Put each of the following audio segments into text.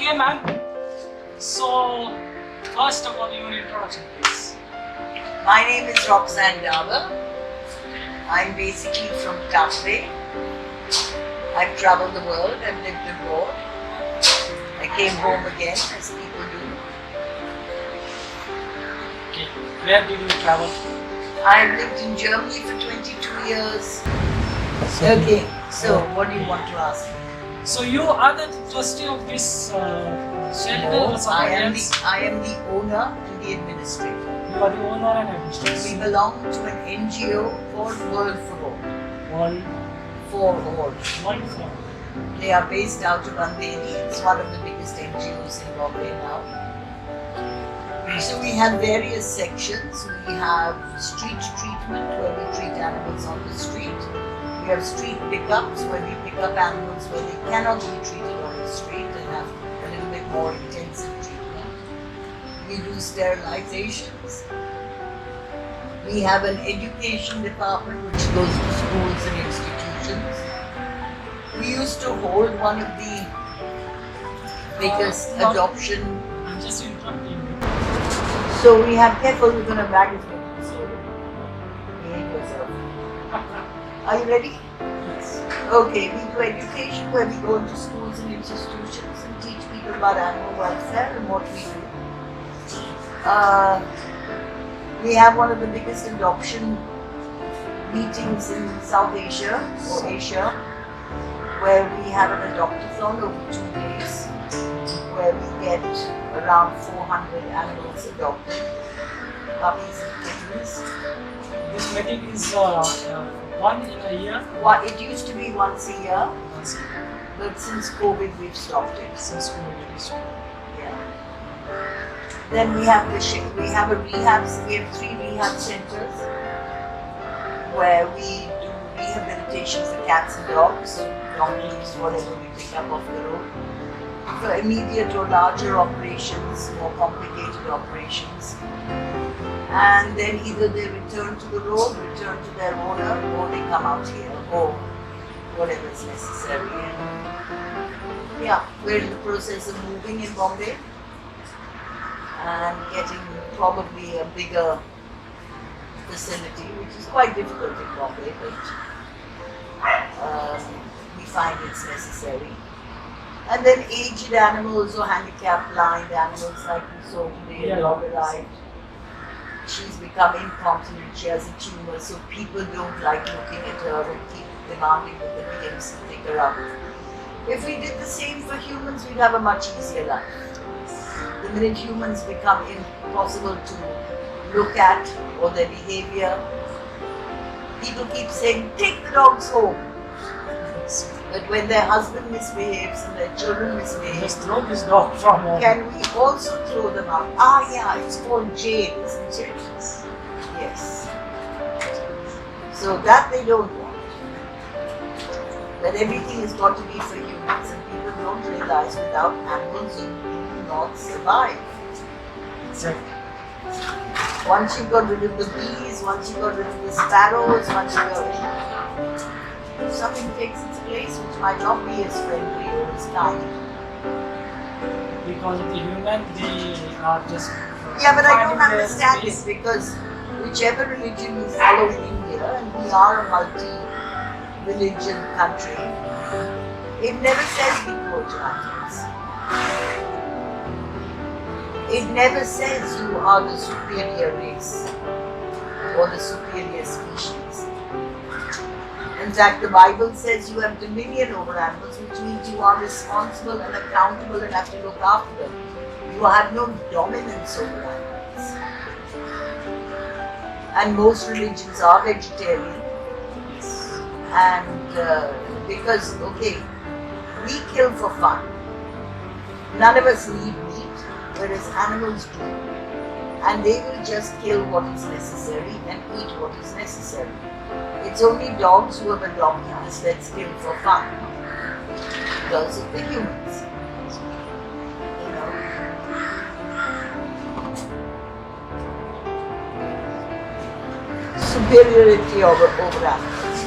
Okay, ma'am. So, first of all, your introduction, please. My name is Roxanne Davur. I'm basically from Takve. I've traveled the world, I've lived abroad. I came home again, as people do. Okay, where did you travel? I've lived in Germany for 22 years. Okay, so what do you want to ask me? So you are the trustee of this shelter or something else? I am the owner and the administrator. You are the owner and administrator. We belong to an NGO called World for All. World For All. for all. They are based out of Andheri. It's one of the biggest NGOs in Bombay now. So we have various sections. We have street treatment where we treat animals on the street. We have street pickups where we pick up animals where they cannot be treated on the street and have a little bit more intensive treatment. We do sterilizations. We have an education department which goes to schools and institutions. We used to hold one of the biggest adoption. I'm just interrupting you. So we have, careful, we're going to bag is going to be stolen. Behave yourself. Are you ready? Yes. Okay, we do education where we go into schools and institutions and teach people about animal welfare and what we do. We have one of the biggest adoption meetings in South Asia or Asia, where we have an adoptathon over 2 days, where we get around 400 animals adopted, puppies and kittens. This meeting is one in a year. It used to be once a year, Once a year. but since COVID we've stopped it. Since COVID is Yeah. Then we have we have 3 rehab centers where we do rehabilitation for cats and dogs, donkeys, whatever we pick up off the road. For immediate or larger operations, more complicated operations. And then either they return to the road, return to their owner, or they come out here, or whatever is necessary. And yeah, we're in the process of moving in Bombay and getting probably a bigger facility, which is quite difficult in Bombay, but we find it's necessary. And then aged animals or handicapped blind animals like we saw today, a dog alive. She's become incontinent, she has a tumor, so people don't like looking at her and keep demanding that the PMC pick her up. If we did the same for humans, we'd have a much easier life. The minute humans become impossible to look at or their behavior, people keep saying, take the dogs home. But when their husband misbehaves and their children misbehave, Just throw this dog from home. can we also throw them out? Ah yeah, it's called jail, isn't it? Yes. So that they don't want. That everything has got to be for humans, and people don't realize without animals you do not survive. Exactly. Once you got rid of the bees, once you got rid of the sparrows, once you got rid of something takes its place which might not be as friendly or as kind. Because of the human, they are just. Yeah, but I don't finding their understand space. it because whichever religion you follow in India, and we are a multi-religion country, it never says be cruel to animals. It never says you are the superior race or the superior species. In fact, the Bible says you have dominion over animals, which means you are responsible and accountable and have to look after them. You have no dominance over animals. And most religions are vegetarian. And because, okay, we kill for fun. None of us need meat, whereas animals do. And they will just kill what is necessary and eat what is necessary. It's only dogs who have adopted this let's kill for fun because of the humans. You know. Superiority over animals.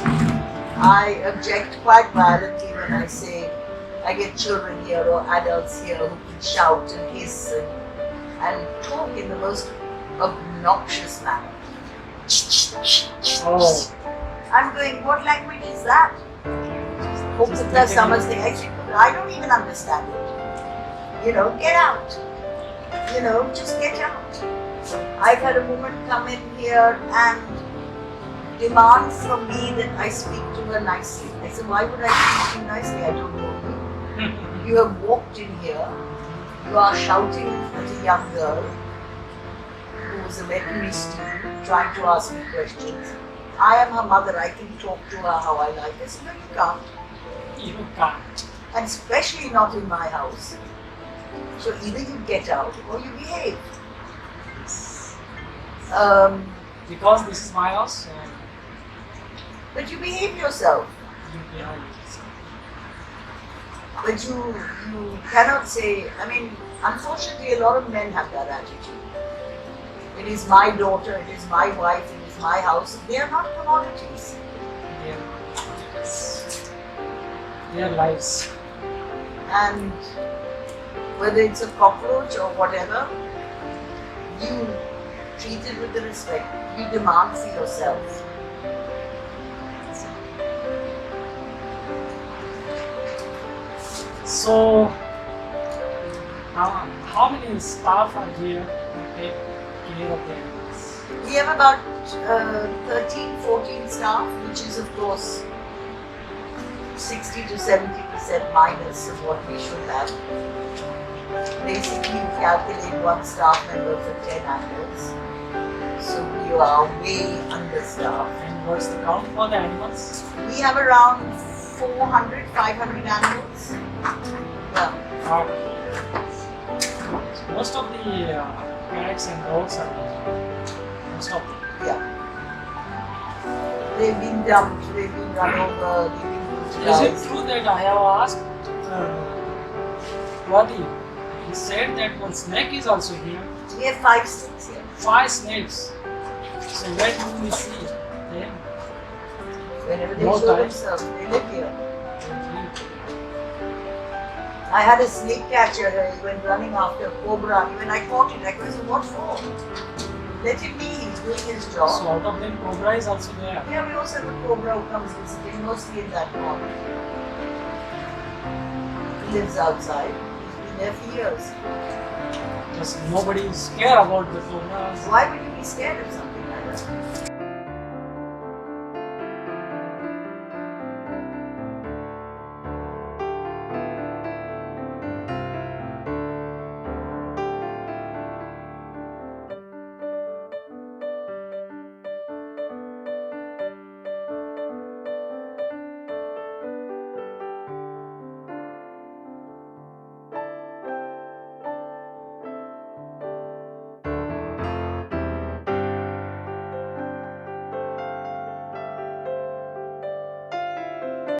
I object quite violently when I say I get children here or adults here who can shout and hiss and talk in the most obnoxious manner. Oh. I'm going, what language is that? Hopefully someone's thing. I said, I don't even understand it. You know, get out. You know, just get out. I've had a woman come in here and demand from me that I speak to her nicely. I said, why would I speak to you nicely? I don't know you. You have walked in here. You are shouting at a young girl who is a veterinary student trying to ask me questions. I am her mother. I can talk to her how I like. I said, no, you can't. You can't. And especially not in my house. So either you get out or you behave. Because this is my house, But you behave yourself. you behave yourself. But you cannot say, I mean, unfortunately a lot of men have that attitude. It is my daughter, it is my wife, it is my house. They are not commodities. Their lives. And whether it's a cockroach or whatever, you treat it with the respect. You demand for yourself. So, how many staff are here to take care of the animals? We have about 13, 14 staff, which is of course 60 to 70% minus of what we should have. Basically, you calculate one staff member for 10 animals. So we are way understaffed. And what's the count for the animals? We have around 400, 500 animals. Yeah. So most of the cats and dogs are here. Most of them. Yeah. They've been dumped, they've been run over, they've been Is brutalized. it true that I have asked Wadi? He said that one snake is also here. We have 5 snakes here. 5 snakes. So where do we see them? Whenever they No show time. themselves, they live here. I had a snake catcher here, he went running after a cobra. When I caught it, I said, what for? Let him be, he's doing his job. So out of them, cobra is also there. Yeah, we also have a cobra who comes visiting, mostly in that pond. He lives outside. He's been there for years. Because nobody is scared about the cobras. Why would you be scared of something like that?